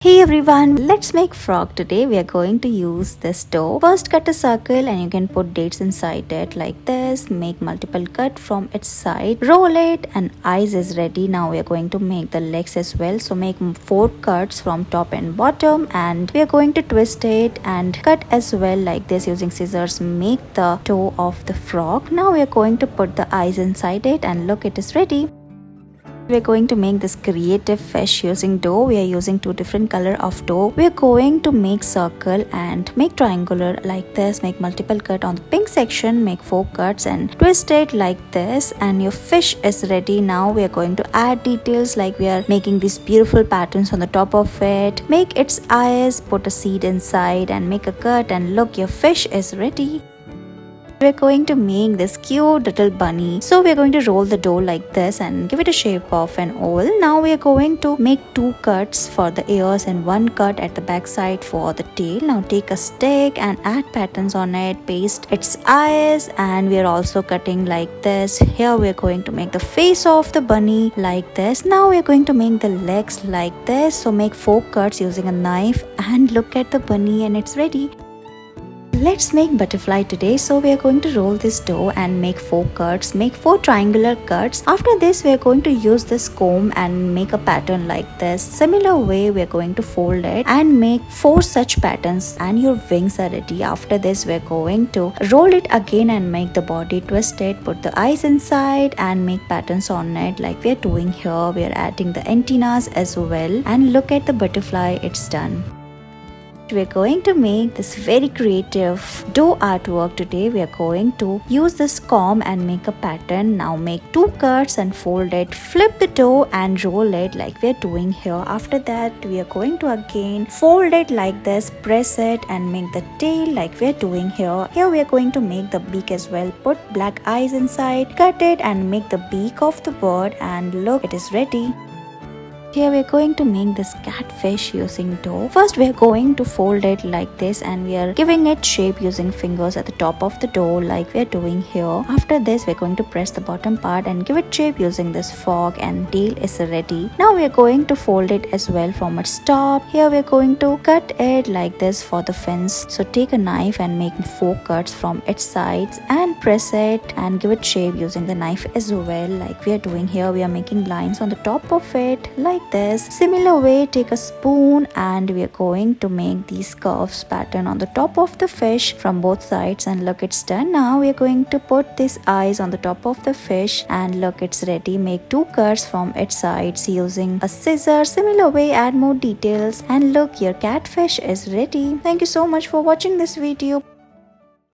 Hey everyone, let's make frog today. We are going to use this dough. First cut a circle and you can put dates inside it like this. Make multiple cut from its side. Roll it and eyes is ready. Now we are going to make the legs as well. So make 4 cuts from top and bottom and we are going to twist it and cut as well like this using scissors. Make the toe of the frog. Now we are going to put the eyes inside it and look, it is ready. We're going to make this creative fish using dough. We are using 2 different color of dough. We're going to make circle and make triangular like this. Make multiple cut on the pink section. Make 4 cuts and twist it like this and your fish is ready. Now we are going to add details like we are making these beautiful patterns on the top of it. Make its eyes, put a seed inside and make a cut and look, your fish is ready. We're going to make this cute little bunny. So we're going to roll the dough like this and give it a shape of an oval. Now we're going to make 2 cuts for the ears and 1 cut at the back side for the tail. Now take a stick and add patterns on it, paste its eyes and we're also cutting like this. Here we're going to make the face of the bunny like this. Now we're going to make the legs like this. So make 4 cuts using a knife and look at the bunny and it's ready. Let's make butterfly today. So we are going to roll this dough and make 4 cuts. Make 4 triangular cuts. After this we are going to use this comb and make a pattern like this. Similar way we are going to fold it and make 4 such patterns and your wings are ready. After this we are going to roll it again and make the body twisted. Put the eyes inside and make patterns on it like we are doing here. We are adding the antennas as well and look at the butterfly, it's done. We're going to make this very creative dough artwork today. We are going to use this comb and make a pattern. Now make 2 cuts and fold it. Flip the dough and roll it like we are doing here. After that we are going to again fold it like this, press it and make the tail like we are doing here. Here we are going to make the beak as well. Put black eyes inside, cut it and make the beak of the bird and look, it is ready. Here we are going to make this catfish using dough. First we are going to fold it like this and we are giving it shape using fingers at the top of the dough like we are doing here. After this we are going to press the bottom part and give it shape using this fork and tail is ready. Now we are going to fold it as well from its top. Here we are going to cut it like this for the fins. So take a knife and make 4 cuts from its sides and press it and give it shape using the knife as well like we are doing here. We are making lines on the top of it like this. Similar way, take a spoon and we are going to make these curves pattern on the top of the fish from both sides and look, it's done. Now we are going to put these eyes on the top of the fish and look, it's ready. Make 2 cuts from its sides using a scissor. Similar way, add more details and look, your catfish is ready. Thank you so much for watching this video.